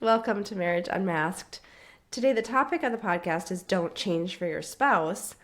Welcome to Marriage Unmasked. Today, the topic of the podcast is don't change for your spouse.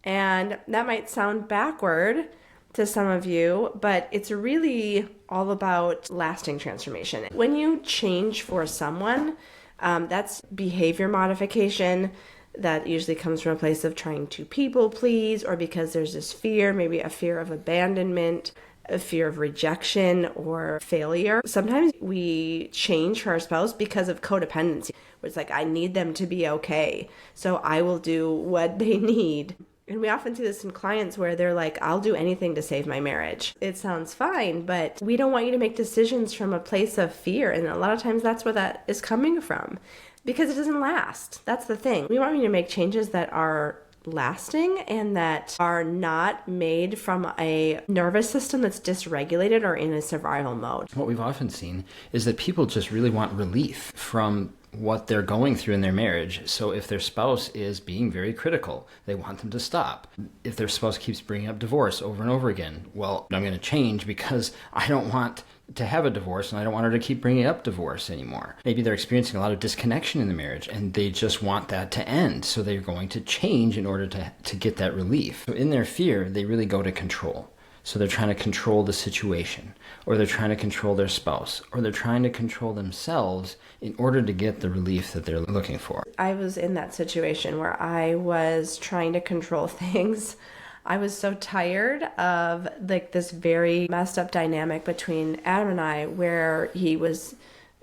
And that might sound backward to some of you, but it's really all about lasting transformation. When you change for someone, that's behavior modification. That usually comes from a place of trying to people please, or because there's this fear, maybe a fear of abandonment, a fear of rejection or failure. Sometimes we change for our spouse because of codependency, where it's like, I need them to be okay, so I will do what they need. And we often see this in clients where they're like, I'll do anything to save my marriage. It sounds fine, but we don't want you to make decisions from a place of fear. And a lot of times that's where that is coming from, because it doesn't last. That's the thing. We want you to make changes that are lasting and that are not made from a nervous system that's dysregulated or in a survival mode. What we've often seen is that people just really want relief from what they're going through in their marriage. So if their spouse is being very critical, they want them to stop. If their spouse keeps bringing up divorce over and over again, well, I'm going to change because I don't want to have a divorce and I don't want her to keep bringing up divorce anymore. Maybe they're experiencing a lot of disconnection in the marriage and they just want that to end. So they're going to change in order to get that relief. So in their fear, they really go to control. So they're trying to control the situation, or they're trying to control their spouse, or they're trying to control themselves in order to get the relief that they're looking for. I was in that situation where I was trying to control things. I was so tired of this very messed up dynamic between Adam and I, where he was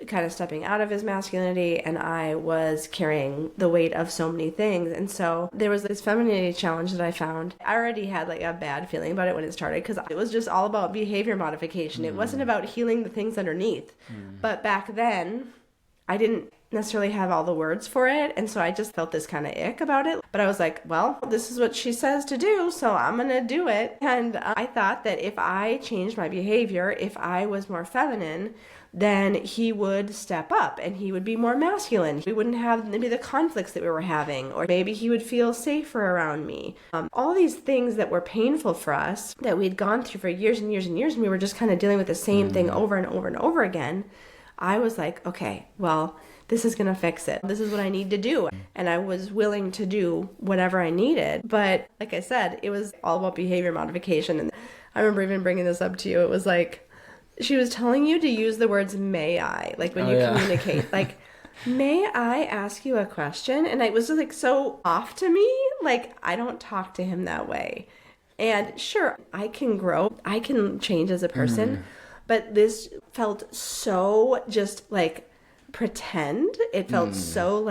kind of stepping out of his masculinity and I was carrying the weight of so many things. And so there was this femininity challenge that I found. I already had a bad feeling about it when it started, because it was just all about behavior modification. It wasn't about healing the things underneath. But back then, I didn't necessarily have all the words for it, and so I just felt this kind of ick about it. But I was like, well, this is what she says to do, so I'm gonna do it. And I thought that if I changed my behavior, if I was more feminine, then he would step up and he would be more masculine. We wouldn't have maybe the conflicts that we were having, or maybe he would feel safer around me. All these things that were painful for us, that we'd gone through for years and years and years, and we were just kind of dealing with the same thing over and over and over again. I was like, okay, well, this is going to fix it. This is what I need to do. And I was willing to do whatever I needed. But like I said, it was all about behavior modification. And I remember even bringing this up to you. It was like, she was telling you to use the words may I, when you communicate. May I ask you a question? And it was so off to me. I don't talk to him that way. And sure, I can grow. I can change as a person. But this felt so just pretend. It felt so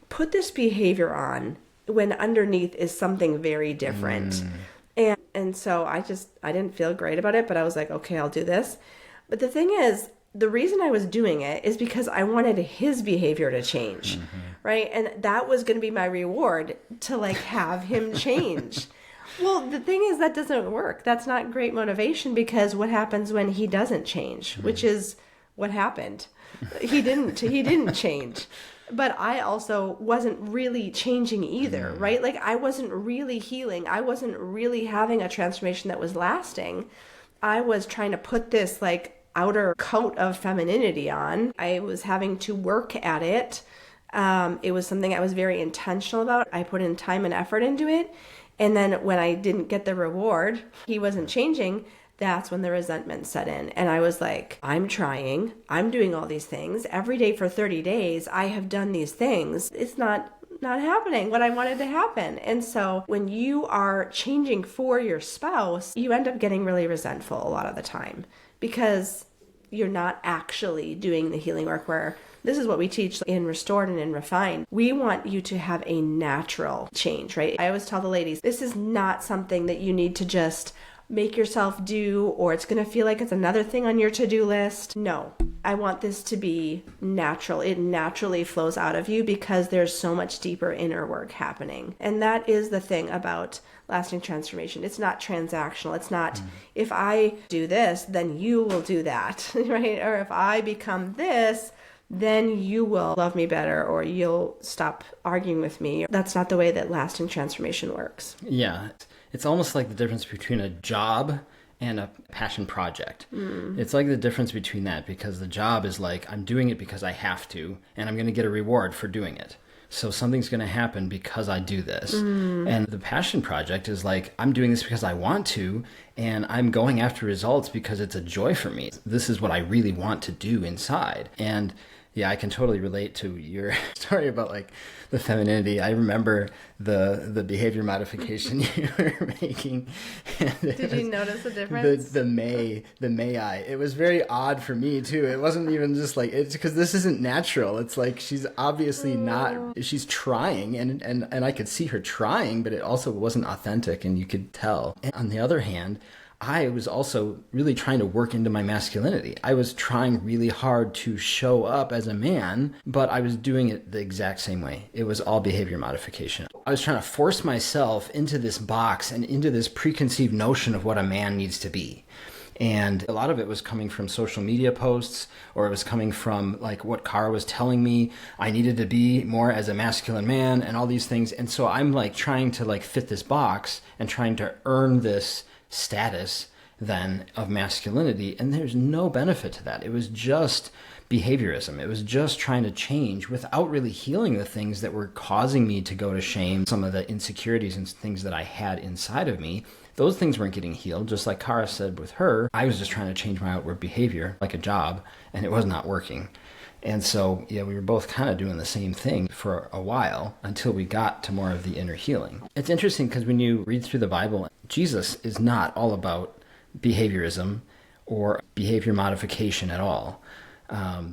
put this behavior on when underneath is something very different. And so I didn't feel great about it, but I was like, okay, I'll do this. But the thing is, the reason I was doing it is because I wanted his behavior to change, right? And that was going to be my reward, to have him change. Well, the thing is, that doesn't work. That's not great motivation, because what happens when he doesn't change, which is what happened. He didn't change. But I also wasn't really changing either, right? I wasn't really healing. I wasn't really having a transformation that was lasting. I was trying to put this outer coat of femininity on. I was having to work at it. It was something I was very intentional about. I put in time and effort into it. And then when I didn't get the reward, he wasn't changing, that's when the resentment set in. And I was like, I'm trying. I'm doing all these things. Every day for 30 days, I have done these things. It's not happening what I wanted to happen. And so when you are changing for your spouse, you end up getting really resentful a lot of the time, because you're not actually doing the healing work, where this is what we teach in Restored and in Refined. We want you to have a natural change, right? I always tell the ladies, this is not something that you need to just make yourself do, or it's going to feel like it's another thing on your to-do list. No, I want this to be natural. It naturally flows out of you because there's so much deeper inner work happening. And that is the thing about lasting transformation. It's not transactional. It's not, if I do this, then you will do that, right? Or if I become this, then you will love me better, or you'll stop arguing with me. That's not the way that lasting transformation works. Yeah. It's almost like the difference between a job and a passion project. It's like the difference between that, because the job is like, I'm doing it because I have to, and I'm going to get a reward for doing it. So something's going to happen because I do this. And the passion project is like, I'm doing this because I want to, and I'm going after results because it's a joy for me. This is what I really want to do inside. And yeah, I can totally relate to your story about like the femininity. I remember the behavior modification you were making. Did you notice the difference? The may I. It was very odd for me too. It wasn't even just like, it's because this isn't natural. It's like she's obviously not, she's trying, and I could see her trying, but it also wasn't authentic, and you could tell. And on the other hand, I was also really trying to work into my masculinity. I was trying really hard to show up as a man, but I was doing it the exact same way. It was all behavior modification. I was trying to force myself into this box and into this preconceived notion of what a man needs to be. And a lot of it was coming from social media posts, or it was coming from like what Cara was telling me I needed to be more as a masculine man and all these things. And so I'm like trying to like fit this box and trying to earn this status then of masculinity, and there's no benefit to that. It was just behaviorism. It was just trying to change without really healing the things that were causing me to go to shame, some of the insecurities and things that I had inside of me. Those things weren't getting healed. Just like Cara said with her, I was just trying to change my outward behavior like a job, and it was not working. And so, yeah, we were both kind of doing the same thing for a while until we got to more of the inner healing. It's interesting because when you read through the Bible, Jesus is not all about behaviorism or behavior modification at all.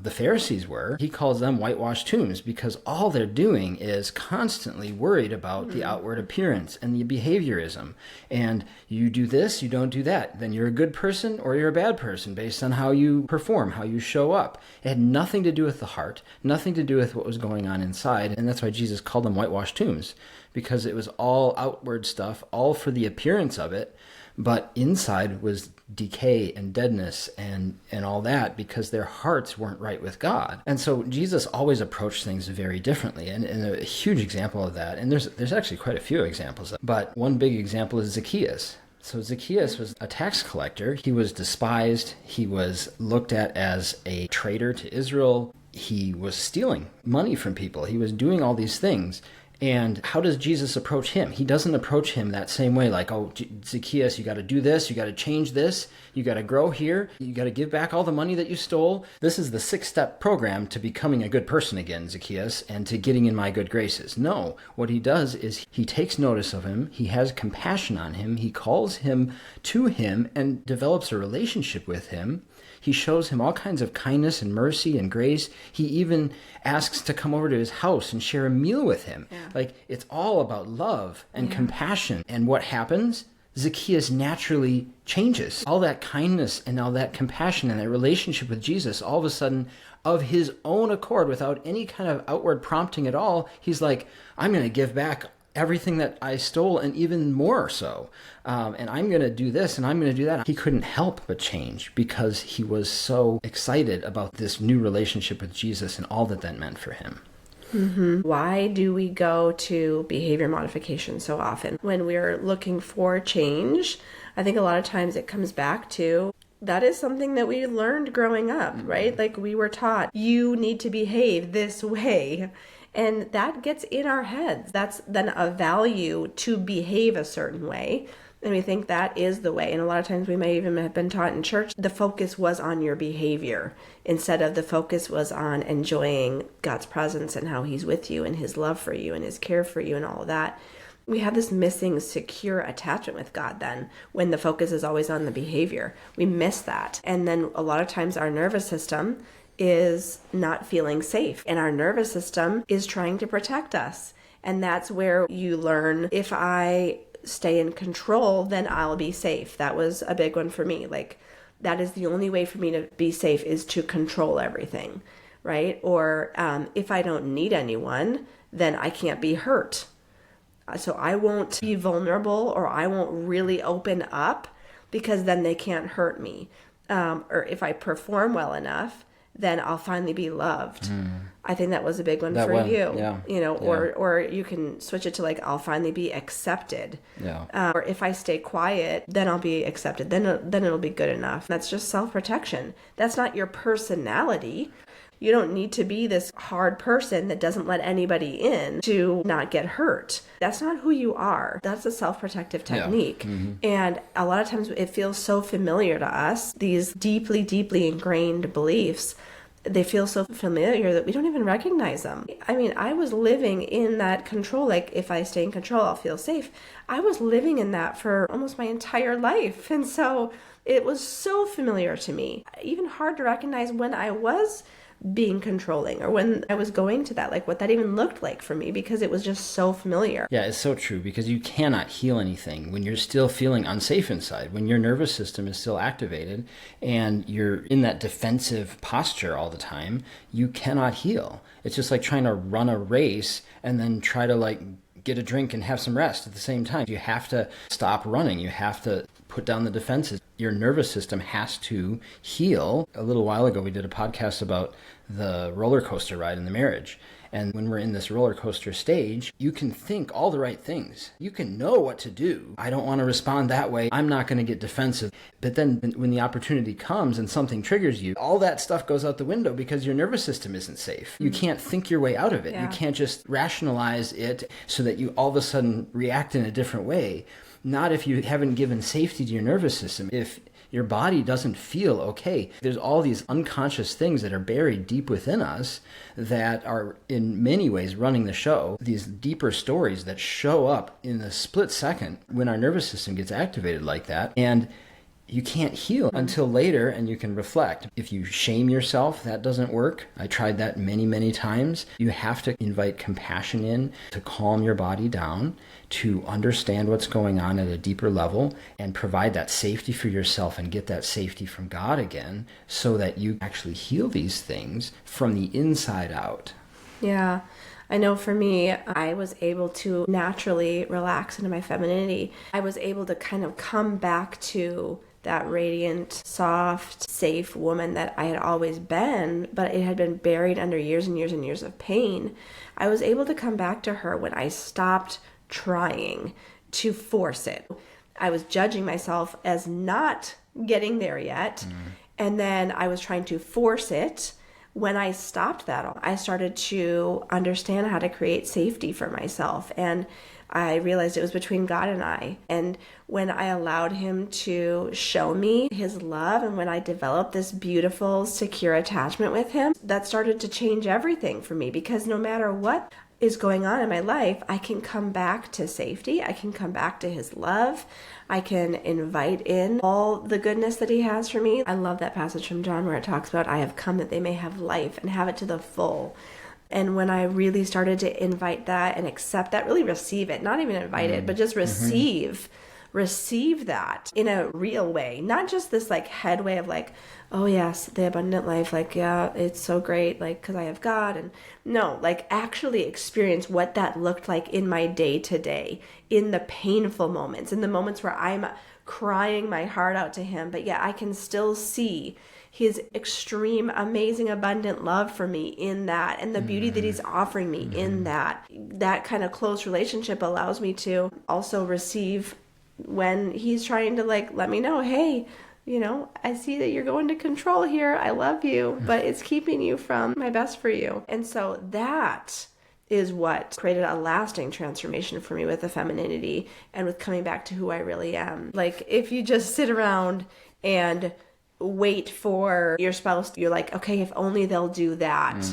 The Pharisees were. He calls them whitewashed tombs because all they're doing is constantly worried about the outward appearance and the behaviorism. And you do this, you don't do that. Then you're a good person or you're a bad person based on how you perform, how you show up. It had nothing to do with the heart, nothing to do with what was going on inside. And that's why Jesus called them whitewashed tombs, because it was all outward stuff, all for the appearance of it. But inside was decay and deadness and all that, because their hearts weren't right with God. And so Jesus always approached things very differently. And a huge example of that, and there's actually quite a few examples, but one big example is Zacchaeus. So Zacchaeus was a tax collector. He was despised. He was looked at as a traitor to Israel. He was stealing money from people. He was doing all these things. And how does Jesus approach him? He doesn't approach him that same way, like, oh, Zacchaeus, you got to do this, you got to change this, you got to grow here, you got to give back all the money that you stole. This is the 6-step program to becoming a good person again, Zacchaeus, and to getting in my good graces. No, what he does is he takes notice of him, he has compassion on him, he calls him to him and develops a relationship with him. He shows him all kinds of kindness and mercy and grace. He even asks to come over to his house and share a meal with him. Yeah. Like, it's all about love and compassion. And what happens? Zacchaeus naturally changes. All that kindness and all that compassion and that relationship with Jesus, all of a sudden, of his own accord, without any kind of outward prompting at all, he's like, I'm going to give back everything that I stole and even more so. And I'm going to do this and I'm going to do that. He couldn't help but change because he was so excited about this new relationship with Jesus and all that that meant for him. Mm-hmm. Why do we go to behavior modification so often? When we're looking for change, I think a lot of times it comes back to that is something that we learned growing up, right? Like we were taught, you need to behave this way. And that gets in our heads. That's then a value to behave a certain way. And we think that is the way. And a lot of times we may even have been taught in church, the focus was on your behavior instead of the focus was on enjoying God's presence and how he's with you and his love for you and his care for you and all of that. We have this missing secure attachment with God then when the focus is always on the behavior. We miss that. And then a lot of times our nervous system is not feeling safe. And our nervous system is trying to protect us. And that's where you learn, if I stay in control, then I'll be safe. That was a big one for me. Like, that is the only way for me to be safe is to control everything, right? Or if I don't need anyone, then I can't be hurt. So I won't be vulnerable or I won't really open up because then they can't hurt me. Or if I perform well enough, then I'll finally be loved. I think that was a big one That for one, you, yeah. Or you can switch it to like, I'll finally be accepted. Or if I stay quiet, then I'll be accepted. Then it'll be good enough. That's just self-protection. That's not your personality. You don't need to be this hard person that doesn't let anybody in to not get hurt. That's not who you are. That's a self-protective technique. And a lot of times it feels so familiar to us, these deeply, deeply ingrained beliefs. They feel so familiar that we don't even recognize them. I mean, I was living in that control, like if I stay in control, I'll feel safe. I was living in that for almost my entire life. And so it was so familiar to me, even hard to recognize when I was being controlling or when I was going to that, like what that even looked like for me, because it was just so familiar. Yeah, it's so true, because you cannot heal anything when you're still feeling unsafe inside, when your nervous system is still activated and you're in that defensive posture all the time. You cannot heal. It's just like trying to run a race and then try to like get a drink and have some rest at the same time. You have to stop running. You have to put down the defenses. Your nervous system has to heal. A little while ago, we did a podcast about the roller coaster ride in the marriage. And when we're in this roller coaster stage, you can think all the right things. You can know what to do. I don't want to respond that way. I'm not going to get defensive. But then when the opportunity comes and something triggers you, all that stuff goes out the window because your nervous system isn't safe. You can't think your way out of it. You can't just rationalize it so that you all of a sudden react in a different way. Not if you haven't given safety to your nervous system. If your body doesn't feel okay, there's all these unconscious things that are buried deep within us that are in many ways running the show. These deeper stories that show up in a split second when our nervous system gets activated like that. And you can't heal until later, and you can reflect. If you shame yourself, that doesn't work. I tried that many, many times. You have to invite compassion in to calm your body down, to understand what's going on at a deeper level, and provide that safety for yourself and get that safety from God again, so that you actually heal these things from the inside out. Yeah. I know for me, I was able to naturally relax into my femininity. I was able to kind of come back to that radiant, soft, safe woman that I had always been, but it had been buried under years and years and years of pain. I was able to come back to her when I stopped trying to force it. I was judging myself as not getting there yet, and then I was trying to force it. When I stopped that, I started to understand how to create safety for myself, and I realized it was between God and I. And when I allowed him to show me his love, and when I developed this beautiful, secure attachment with him, that started to change everything for me, because no matter what is going on in my life, I can come back to safety. I can come back to his love. I can invite in all the goodness that he has for me. I love that passage from John where it talks about, I have come that they may have life and have it to the full. And when I really started to invite that and accept that, really receive it, not even invite it, but just receive that in a real way, not just this like head way of like, oh yes, the abundant life, like, yeah, it's so great, like, because I have God. And no, like actually experience what that looked like in my day to day, in the painful moments, in the moments where I'm crying my heart out to him, but yeah, I can still see his extreme, amazing, abundant love for me in that, and the beauty that he's offering me in that. That kind of close relationship allows me to also receive when he's trying to like let me know, hey, you know, I see that you're going to control here. I love you, but it's keeping you from my best for you. And so that is what created a lasting transformation for me with the femininity and with coming back to who I really am. Like if you just sit around and wait for your spouse, you're like, okay, if only they'll do that,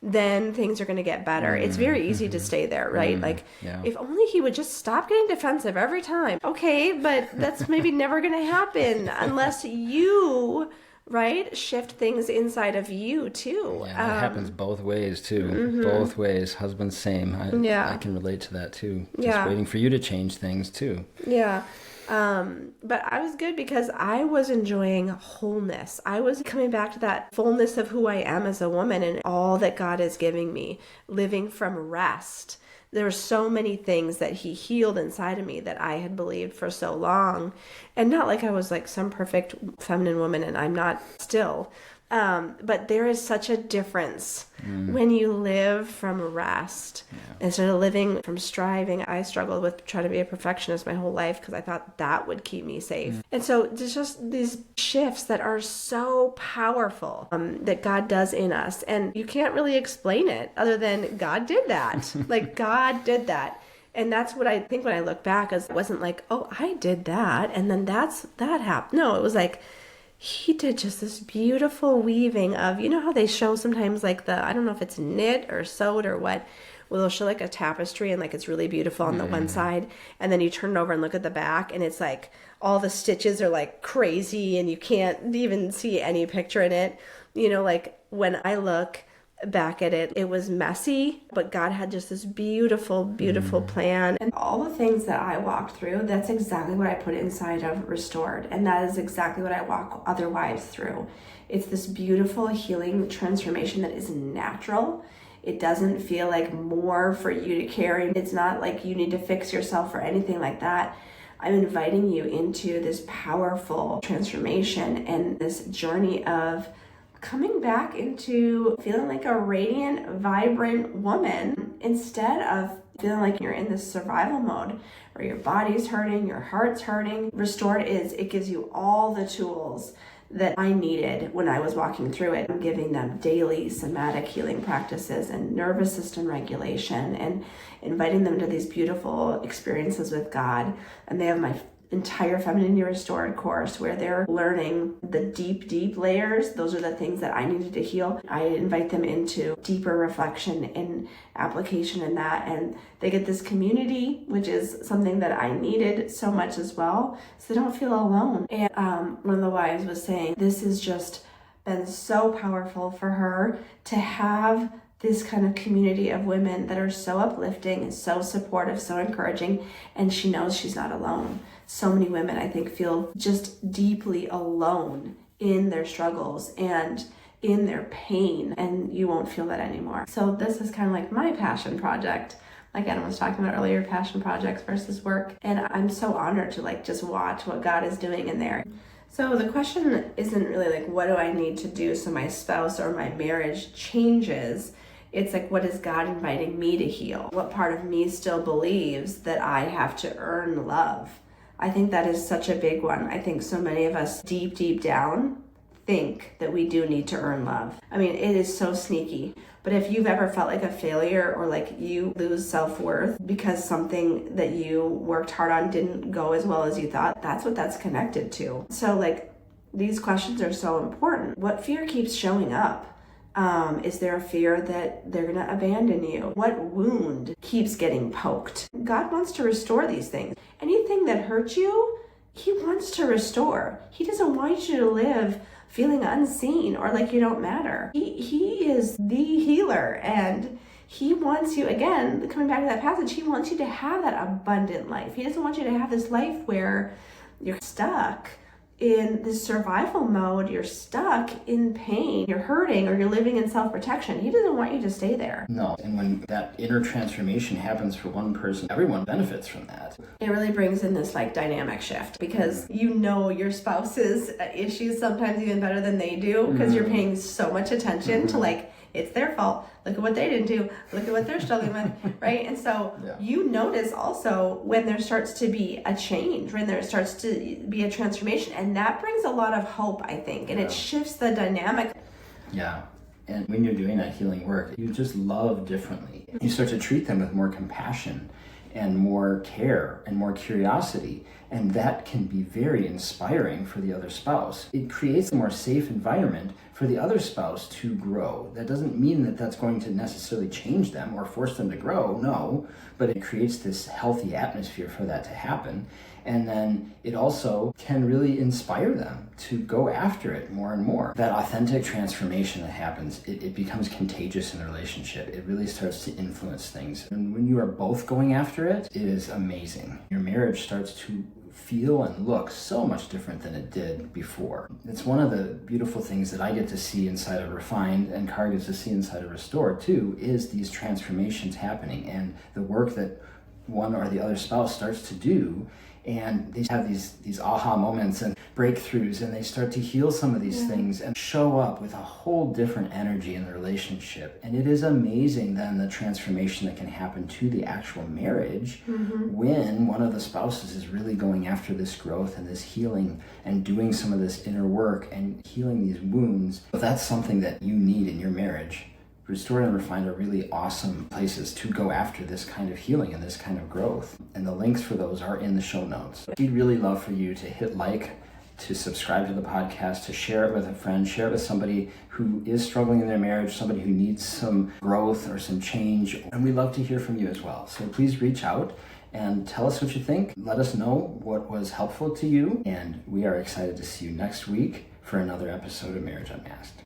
then things are going to get better. It's very easy to stay there, right? Like, if only he would just stop getting defensive every time. Okay, but that's maybe never going to happen unless you, right, shift things inside of you too. Yeah, that happens both ways too. Both ways. Husbands, same. I can relate to that too. Just waiting for you to change things too. Yeah. But I was good because I was enjoying wholeness. I was coming back to that fullness of who I am as a woman and all that God is giving me, living from rest. There were so many things that he healed inside of me that I had believed for so long. And not like I was like some perfect feminine woman, and I'm not still. But there is such a difference when you live from rest instead of living from striving. I struggled with trying to be a perfectionist my whole life because I thought that would keep me safe. And so there's just these shifts that are so powerful that God does in us. And you can't really explain it other than God did that. Like God did that. And that's what I think when I look back, is it wasn't like, oh, I did that and then that happened. No, it was like, he did just this beautiful weaving of, you know how they show sometimes like I don't know if it's knit or sewed or what, well, they'll show like a tapestry and like it's really beautiful on the one side. And then you turn it over and look at the back and it's like all the stitches are like crazy and you can't even see any picture in it. You know, like when I look back at it, it was messy, but God had just this beautiful, beautiful plan. And all the things that I walked through, that's exactly what I put inside of Restored. And that is exactly what I walk other wives through. It's this beautiful healing transformation that is natural. It doesn't feel like more for you to carry. It's not like you need to fix yourself or anything like that. I'm inviting you into this powerful transformation and this journey of coming back into feeling like a radiant, vibrant woman instead of feeling like you're in this survival mode where your body's hurting, your heart's hurting. Restored it gives you all the tools that I needed when I was walking through it. I'm giving them daily somatic healing practices and nervous system regulation and inviting them to these beautiful experiences with God. And they have my entire Femininity Restored course where they're learning the deep, deep layers. Those are the things that I needed to heal. I invite them into deeper reflection and application in that. And they get this community, which is something that I needed so much as well, so they don't feel alone. And one of the wives was saying, this has just been so powerful for her to have this kind of community of women that are so uplifting, so supportive, so encouraging, and she knows she's not alone. So many women, I think, feel just deeply alone in their struggles and in their pain, and you won't feel that anymore. So this is kind of like my passion project. Like Adam was talking about earlier, passion projects versus work, and I'm so honored to like just watch what God is doing in there. So the question isn't really like, what do I need to do so my spouse or my marriage changes? It's like, what is God inviting me to heal? What part of me still believes that I have to earn love? I think that is such a big one. I think so many of us deep, deep down think that we do need to earn love. I mean, it is so sneaky. But if you've ever felt like a failure or like you lose self-worth because something that you worked hard on didn't go as well as you thought, that's what that's connected to. So like, these questions are so important. What fear keeps showing up? Is there a fear that they're going to abandon you? What wound keeps getting poked? God wants to restore these things. Anything that hurts you, he wants to restore. He doesn't want you to live feeling unseen or like you don't matter. He is the healer, and he wants you, again, coming back to that passage, he wants you to have that abundant life. He doesn't want you to have this life where you're stuck in this survival mode, you're stuck in pain, you're hurting, or you're living in self-protection. He doesn't want you to stay there. No, and when that inner transformation happens for one person, everyone benefits from that. It really brings in this like dynamic shift because you know your spouse's issues sometimes even better than they do because you're paying so much attention to like, it's their fault. Look at what they didn't do. Look at what they're struggling with, right? And so you notice also when there starts to be a change, when there starts to be a transformation, and that brings a lot of hope, I think, and it shifts the dynamic. Yeah. And when you're doing that healing work, you just love differently. You start to treat them with more compassion and more care and more curiosity. And that can be very inspiring for the other spouse. It creates a more safe environment for the other spouse to grow. That doesn't mean that that's going to necessarily change them or force them to grow, no, but it creates this healthy atmosphere for that to happen. And then it also can really inspire them to go after it more and more. That authentic transformation that happens, it becomes contagious in the relationship. It really starts to influence things. And when you are both going after it, it is amazing. Your marriage starts to feel and look so much different than it did before. It's one of the beautiful things that I get to see inside of Refined, and Car gets to see inside of Restored too, is these transformations happening and the work that one or the other spouse starts to do and they have these aha moments and breakthroughs, and they start to heal some of these things and show up with a whole different energy in the relationship. And it is amazing then the transformation that can happen to the actual marriage when one of the spouses is really going after this growth and this healing and doing some of this inner work and healing these wounds. If that's something that you need in your marriage, Restored and Refined are really awesome places to go after this kind of healing and this kind of growth. And the links for those are in the show notes. We'd really love for you to hit like, to subscribe to the podcast, to share it with a friend, share it with somebody who is struggling in their marriage, somebody who needs some growth or some change. And we'd love to hear from you as well. So please reach out and tell us what you think. Let us know what was helpful to you. And we are excited to see you next week for another episode of Marriage Unmasked.